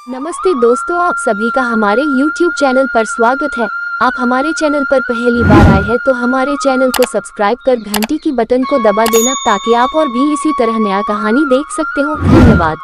नमस्ते दोस्तों, आप सभी का हमारे YouTube चैनल पर स्वागत है। आप हमारे चैनल पर पहली बार आए हैं तो हमारे चैनल को सब्सक्राइब कर घंटी की बटन को दबा देना ताकि आप और भी इसी तरह नया कहानी देख सकते हो। धन्यवाद।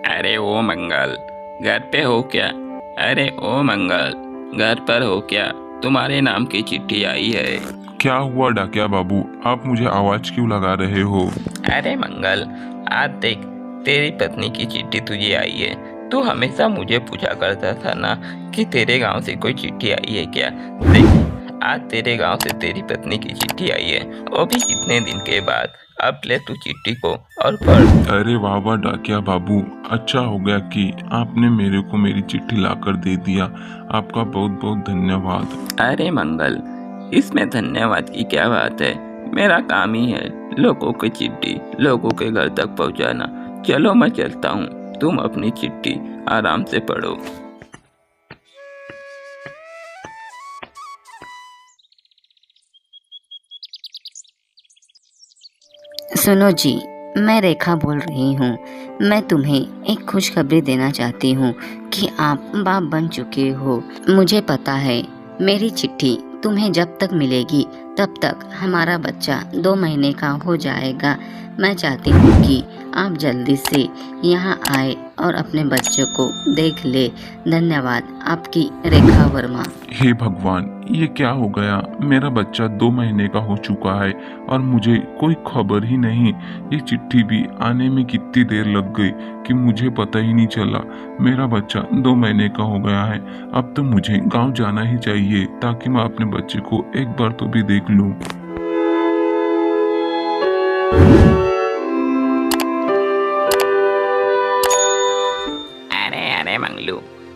अरे ओ मंगल, घर पे हो क्या? अरे ओ मंगल, घर पर हो क्या? तुम्हारे नाम की चिट्ठी आई है। क्या हुआ डाकिया बाबू, आप मुझे आवाज क्यों लगा रहे हो? अरे मंगल, आज देख, तेरी पत्नी की चिट्ठी तुझे आई है। तू हमेशा मुझे पूछा करता था ना कि तेरे गांव से कोई चिट्ठी आई है क्या। देख, आज तेरे गांव से तेरी पत्नी की चिट्ठी आई है, वो भी कितने दिन के बाद। अब ले तू चिट्ठी को और पढ़। अरे वाह वाह डाकिया बाबू, अच्छा हो गया कि आपने मेरे को मेरी चिट्ठी लाकर दे दिया। आपका बहुत बहुत धन्यवाद। अरे मंगल, इसमें धन्यवाद की क्या बात है? मेरा काम ही है लोगों की चिट्ठी लोगों के घर तक पहुंचाना। चलो मैं चलता हूँ, तुम अपनी चिट्ठी आराम से पढ़ो। सुनो जी, मैं रेखा बोल रही हूँ। मैं तुम्हें एक खुशखबरी देना चाहती हूँ कि आप बाप बन चुके हो। मुझे पता है मेरी चिट्ठी तुम्हें जब तक मिलेगी तब तक हमारा बच्चा 2 महीने का हो जाएगा। मैं चाहती हूँ कि आप जल्दी से यहाँ आए और अपने बच्चे को देख ले। धन्यवाद, आपकी रेखा वर्मा। हे भगवान, ये क्या हो गया? मेरा बच्चा 2 महीने का हो चुका है और मुझे कोई खबर ही नहीं। ये चिट्ठी भी आने में कितनी देर लग गई कि मुझे पता ही नहीं चला। मेरा बच्चा 2 महीने का हो गया है। अब तो मुझे गांव जाना ही चाहिए ताकि मैं अपने बच्चे को एक बार तो भी देख लूं। अरे अरे मंगलू,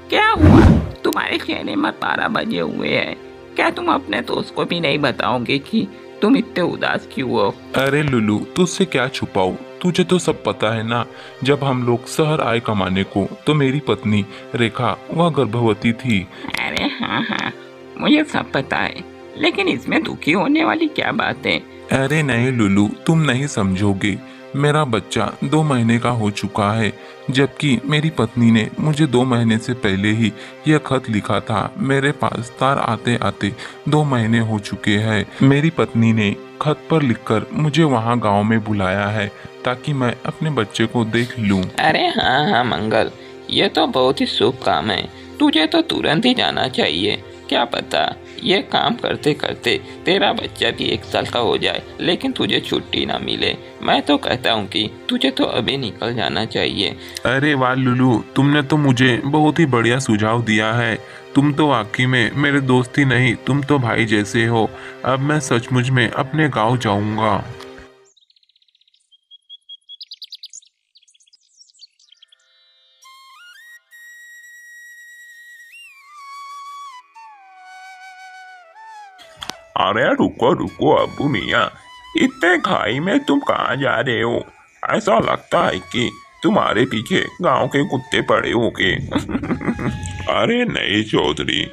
क्या हुआ? तुम्हारे चेहरे में 12 बजे हुए हैं। क्या तुम अपने दोस्त को भी नहीं बताओगे कि तुम इतने उदास क्यों हो? अरे लुलू, तुझसे क्या छुपाऊं? तुझे तो सब पता है ना। जब हम लोग शहर आए कमाने को तो मेरी पत्नी रेखा वह गर्भवती थी। अरे हाँ हाँ, मुझे सब पता है, लेकिन इसमें दुखी होने वाली क्या बात है? अरे नहीं लुलू, तुम नहीं समझोगे। मेरा बच्चा 2 महीने का हो चुका है, जबकि मेरी पत्नी ने मुझे 2 महीने से पहले ही यह खत लिखा था। मेरे पास तार आते आते 2 महीने हो चुके हैं। मेरी पत्नी ने खत पर लिखकर मुझे वहाँ गांव में बुलाया है ताकि मैं अपने बच्चे को देख लूं। अरे हाँ हाँ मंगल, ये तो बहुत ही शुभ काम है। तुझे तो तुरंत ही जाना चाहिए। क्या पता ये काम करते करते तेरा बच्चा भी 1 साल का हो जाए, लेकिन तुझे छुट्टी ना मिले। मैं तो कहता हूँ कि तुझे तो अभी निकल जाना चाहिए। अरे वाह लुलू, तुमने तो मुझे बहुत ही बढ़िया सुझाव दिया है। तुम तो वाकई में मेरे दोस्त ही नहीं, तुम तो भाई जैसे हो। अब मैं सचमुच में अपने गांव जाऊंगा। अरे रुको रुको अब्बू मियाँ, इतने खाई में तुम कहाँ जा रहे हो? ऐसा लगता है कि तुम्हारे पीछे गांव के कुत्ते पड़े होंगे। अरे नहीं चौधरी,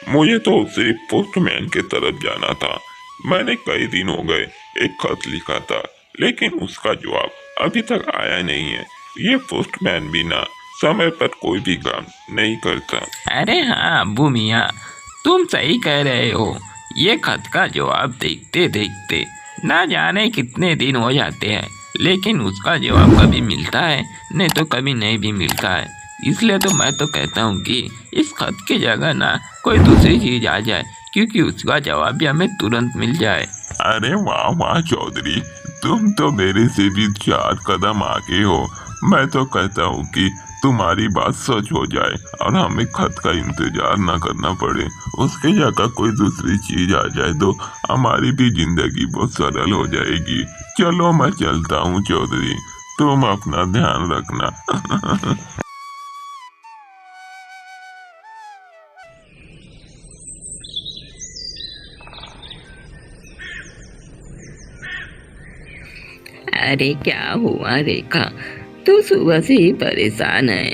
मुझे तो सिर्फ पोस्टमैन के तरफ जाना था। मैंने कई दिन हो गए एक खत लिखा था, लेकिन उसका जवाब अभी तक आया नहीं है। ये पोस्टमैन भी ना समय पर कोई भी काम नहीं करता। अरे हाँ अब्बू मियाँ, तुम सही कह रहे हो। ये खत का जवाब देखते देखते ना जाने कितने दिन हो जाते हैं, लेकिन उसका जवाब कभी मिलता है, नहीं तो कभी नहीं भी मिलता है। इसलिए तो मैं तो कहता हूँ कि इस खत की जगह ना कोई दूसरी चीज आ जाए, क्योंकि उसका जवाब भी हमें तुरंत मिल जाए। अरे वाह वाह चौधरी, तुम तो मेरे से भी 4 कदम आगे हो। मैं तो कहता हूँ कि तुम्हारी बात सच हो जाए और हमें खत का इंतजार न करना पड़े। उसके जगह कोई दूसरी चीज आ जाए तो हमारी भी जिंदगी बहुत सरल हो जाएगी। चलो मैं चलता हूँ चौधरी, तुम अपना ध्यान रखना। अरे क्या हुआ रेखा, तू सुबह से ही परेशान है,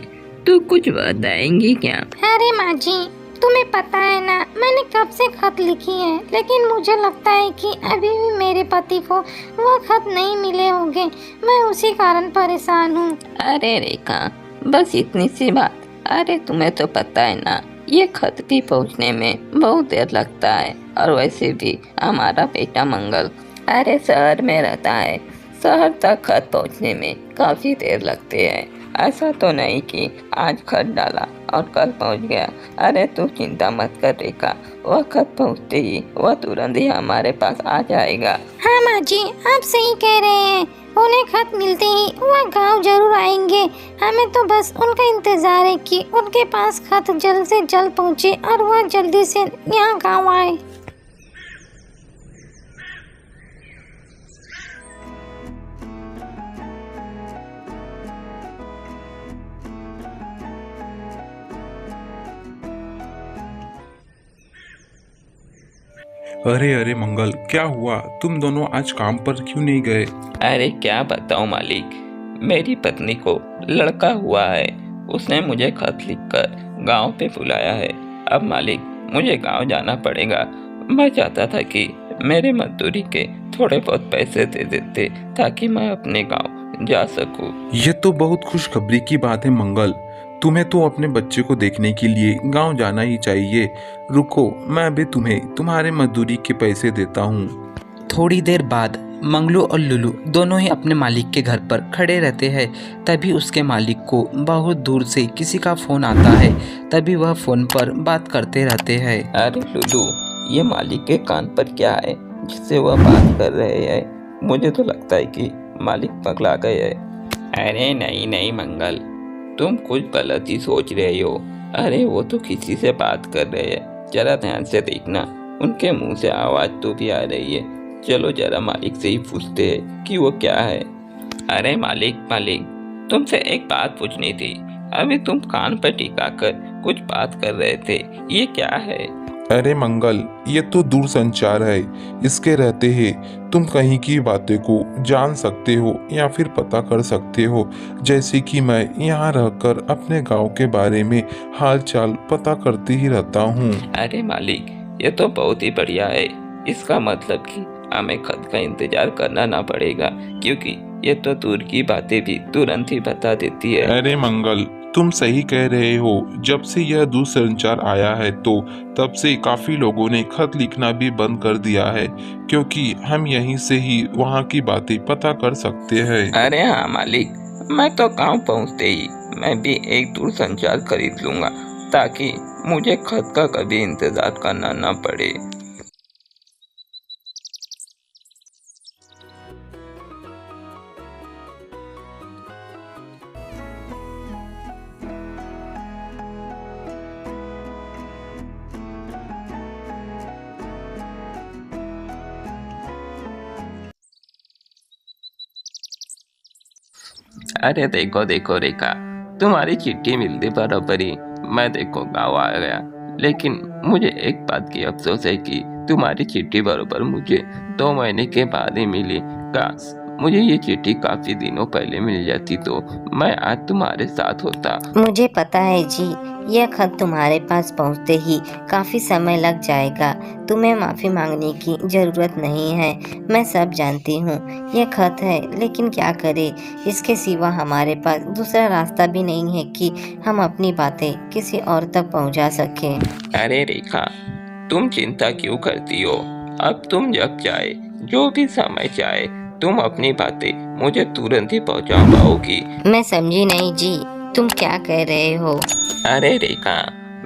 तू कुछ बताएंगी क्या? अरे माँ जी, तुम्हें पता है ना, मैंने कब से खत लिखी है, लेकिन मुझे लगता है कि अभी भी मेरे पति को वो खत नहीं मिले होंगे। मैं उसी कारण परेशान हूँ। अरे रेखा, बस इतनी सी बात। अरे तुम्हें तो पता है ना, ये खत भी पहुंचने में बहुत देर लगता है। और वैसे भी हमारा बेटा मंगल अरे शहर में रहता है, शहर तक खत पहुंचने में काफ़ी देर लगती है। ऐसा तो नहीं कि आज खत डाला और कल पहुंच गया। अरे तू चिंता मत कर रेखा, वह खत पहुंचते ही वह तुरंत ही हमारे पास आ जाएगा। हाँ माँ जी, आप सही कह रहे हैं। उन्हें खत मिलते ही वह गांव जरूर आएंगे। हमें तो बस उनका इंतजार है कि उनके पास खत जल्द से जल्द पहुँचे और वह जल्दी से यहाँ गाँव आए। अरे अरे मंगल, क्या हुआ? तुम दोनों आज काम पर क्यों नहीं गए? अरे क्या बताऊं मालिक, मेरी पत्नी को लड़का हुआ है। उसने मुझे खत लिखकर गांव पे बुलाया है। अब मालिक, मुझे गांव जाना पड़ेगा। मैं चाहता था कि मेरे मजदूरी के थोड़े बहुत पैसे दे देते ताकि मैं अपने गांव जा सकूं। ये तो बहुत खुशखबरी की बात है मंगल। तुम्हें तो अपने बच्चे को देखने के लिए गांव जाना ही चाहिए। रुको, मैं अभी तुम्हें तुम्हारे मजदूरी के पैसे देता हूँ। थोड़ी देर बाद मंगलू और लुलू दोनों ही अपने मालिक के घर पर खड़े रहते हैं। तभी उसके मालिक को बहुत दूर से किसी का फ़ोन आता है। तभी वह फ़ोन पर बात करते रहते हैं। अरे लुलू, ये मालिक के कान पर क्या है जिससे वह बात कर रहे हैं? मुझे तो लगता है कि मालिक पगला गए हैं। अरे नहीं नहीं मंगल, तुम कुछ गलत ही सोच रहे हो। अरे वो तो किसी से बात कर रहे हैं, जरा ध्यान से देखना, उनके मुंह से आवाज़ तो भी आ रही है। चलो जरा मालिक से ही पूछते हैं कि वो क्या है। अरे मालिक मालिक, तुमसे एक बात पूछनी थी। अभी तुम कान पर टिका कर कुछ बात कर रहे थे, ये क्या है? अरे मंगल, ये तो दूरसंचार है। इसके रहते ही तुम कहीं की बातें को जान सकते हो या फिर पता कर सकते हो। जैसे कि मैं यहाँ रहकर अपने गांव के बारे में हाल चाल पता करते ही रहता हूँ। अरे मालिक, ये तो बहुत ही बढ़िया है। इसका मतलब कि हमें खत का इंतजार करना ना पड़ेगा, क्योंकि ये तो दूर की बातें भी तुरंत ही बता देती है। अरे मंगल, तुम सही कह रहे हो। जब से यह दूरसंचार आया है तो तब से काफी लोगों ने खत लिखना भी बंद कर दिया है, क्योंकि हम यहीं से ही वहाँ की बातें पता कर सकते हैं। अरे हाँ मालिक, मैं तो गांव पहुँचते ही मैं भी एक दूरसंचार खरीद लूंगा ताकि मुझे खत का कभी इंतजार करना ना पड़े। अरे देखो देखो रेखा, तुम्हारी चिट्ठी मिलती बराबर ही मैं देखो गाँव आ गया। लेकिन मुझे एक बात की अफसोस है कि तुम्हारी चिट्ठी बराबर मुझे 2 महीने के बाद ही मिली। काश मुझे ये चिट्ठी काफी दिनों पहले मिल जाती तो मैं आज तुम्हारे साथ होता। मुझे पता है जी, यह खत तुम्हारे पास पहुंचते ही काफ़ी समय लग जाएगा। तुम्हें माफ़ी मांगने की ज़रूरत नहीं है, मैं सब जानती हूँ। यह खत है, लेकिन क्या करें, इसके सिवा हमारे पास दूसरा रास्ता भी नहीं है कि हम अपनी बातें किसी और तक पहुँचा सकें। अरे रेखा, तुम चिंता क्यों करती हो? अब तुम जब चाहे, जो भी समय चाहे, तुम अपनी बातें मुझे तुरंत ही पहुंचा पाओगी। मैं समझी नहीं जी, तुम क्या कह रहे हो? अरे रेखा,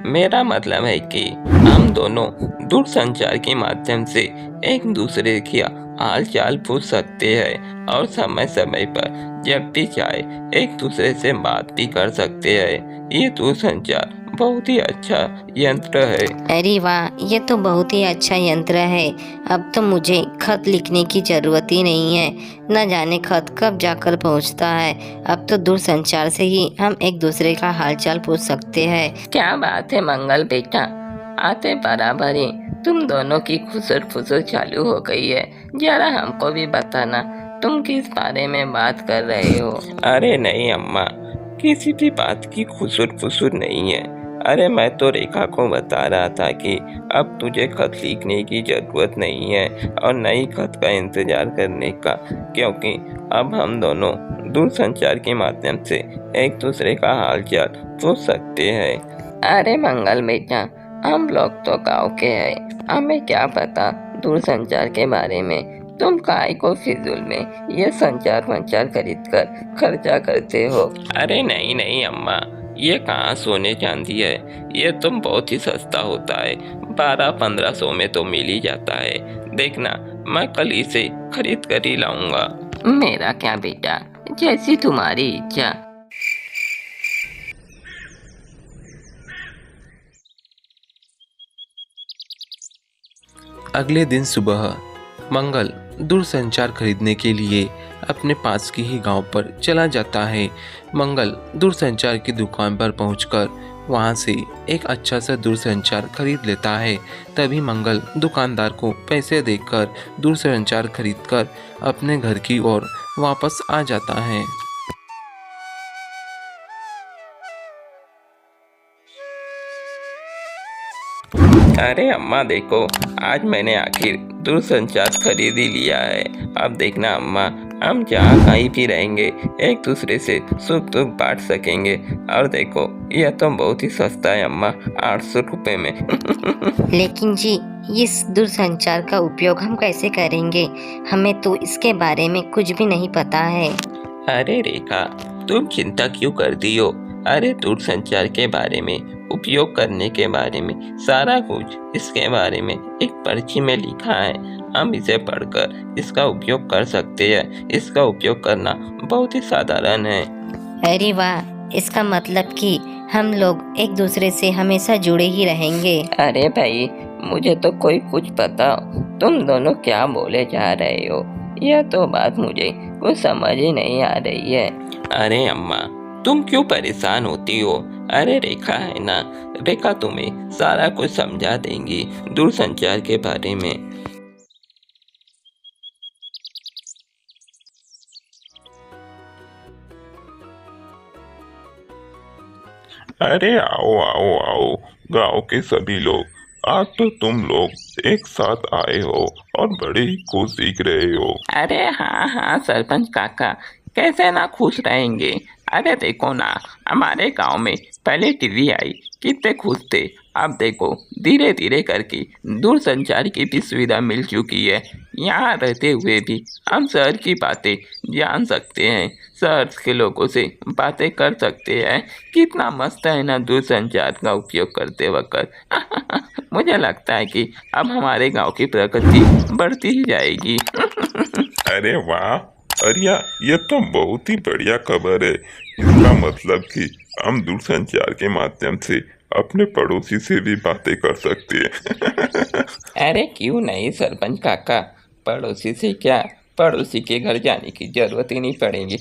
मेरा मतलब है कि हम दोनों दूरसंचार के माध्यम से एक दूसरे की हाल चाल पूछ सकते हैं और समय समय पर जब भी चाहे एक दूसरे से बात भी कर सकते हैं। ये दूरसंचार बहुत ही अच्छा यंत्र है। अरे वाह, ये तो बहुत ही अच्छा यंत्र है। अब तो मुझे खत लिखने की ज़रूरत ही नहीं है। न जाने खत कब जाकर पहुंचता है। अब तो दूरसंचार से ही हम एक दूसरे का हालचाल पूछ सकते हैं। क्या बात है मंगल बेटा, आते बराबर ही तुम दोनों की खुसर फुसर चालू हो गई है। जरा हमको भी बताना, तुम किस बारे में बात कर रहे हो? अरे नहीं अम्मा, किसी भी बात की खुसुर फुसुर नहीं है। अरे मैं तो रेखा को बता रहा था कि अब तुझे खत लिखने की ज़रूरत नहीं है और नई खत का इंतज़ार करने का, क्योंकि अब हम दोनों दूरसंचार के माध्यम से एक दूसरे का हालचाल पूछ सकते हैं। अरे मंगल बेटा, हम लोग तो गाँव के हैं, हमें क्या पता दूरसंचार के बारे में। तुम काय को फिजूल में ये संचार वंचार खरीद कर खर्चा करते हो? अरे नहीं नहीं अम्मा, ये कहाँ सोने चांदी है, ये तो बहुत ही सस्ता होता है। 1200-1500 में तो मिल ही जाता है। देखना, मैं कल इसे खरीद कर ही लाऊंगा। मेरा क्या बेटा, जैसी तुम्हारी इच्छा। अगले दिन सुबह मंगल दूरसंचार खरीदने के लिए अपने पास के ही गांव पर चला जाता है। मंगल दूरसंचार की दुकान पर पहुंचकर वहां से एक अच्छा सा दूरसंचार खरीद लेता है। तभी मंगल दुकानदार को पैसे देकर दूरसंचार खरीदकर अपने घर की ओर वापस आ जाता है। अरे अम्मा देखो, आज मैंने आखिर दूरसंचार खरीद ही लिया है। अब देखना अम्मा, हम जहाँ कहीं भी रहेंगे एक दूसरे से सुख दुख बांट सकेंगे। और देखो, यह तो बहुत ही सस्ता है अम्मा, 800 रुपये में। लेकिन जी, इस दूरसंचार का उपयोग हम कैसे करेंगे? हमें तो इसके बारे में कुछ भी नहीं पता है। अरे रेखा, तुम चिंता क्यों करती हो? अरे दूरसंचार के बारे में, उपयोग करने के बारे में, सारा कुछ इसके बारे में एक पर्ची में लिखा है। हम इसे पढ़कर इसका उपयोग कर सकते हैं। इसका उपयोग करना बहुत ही साधारण है। अरे वाह, इसका मतलब कि हम लोग एक दूसरे से हमेशा जुड़े ही रहेंगे। अरे भाई, मुझे तो कोई कुछ पता, तुम दोनों क्या बोले जा रहे हो? यह तो बात मुझे कुछ समझ ही नहीं आ रही है। अरे अम्मा, तुम क्यों परेशान होती हो? अरे रेखा है ना, रेखा तुम्हें सारा कुछ समझा देंगी दूरसंचार के बारे में। अरे आओ आओ आओ, गांव के सभी लोग, आज तो तुम लोग एक साथ आए हो और बड़े ही खुश दिख रहे हो। अरे हाँ हाँ सरपंच काका, कैसे ना खुश रहेंगे। अरे देखो ना, हमारे गांव में पहले टीवी आई, कितने खुश थे। अब देखो, धीरे धीरे करके दूरसंचार की भी सुविधा मिल चुकी है। यहाँ रहते हुए भी हम शहर की बातें जान सकते हैं, शहर के लोगों से बातें कर सकते हैं। कितना मस्त है ना दूरसंचार का उपयोग करते वक्त। मुझे लगता है कि अब हमारे गांव की प्रगति बढ़ती ही जाएगी। अरे वाह अरिया, ये तो बहुत ही बढ़िया खबर है। इसका मतलब कि हम दूरसंचार के माध्यम से अपने पड़ोसी से भी बातें कर सकते हैं। अरे क्यों नहीं सरपंच काका, पड़ोसी से क्या, पड़ोसी के घर जाने की जरूरत ही नहीं पड़ेगी।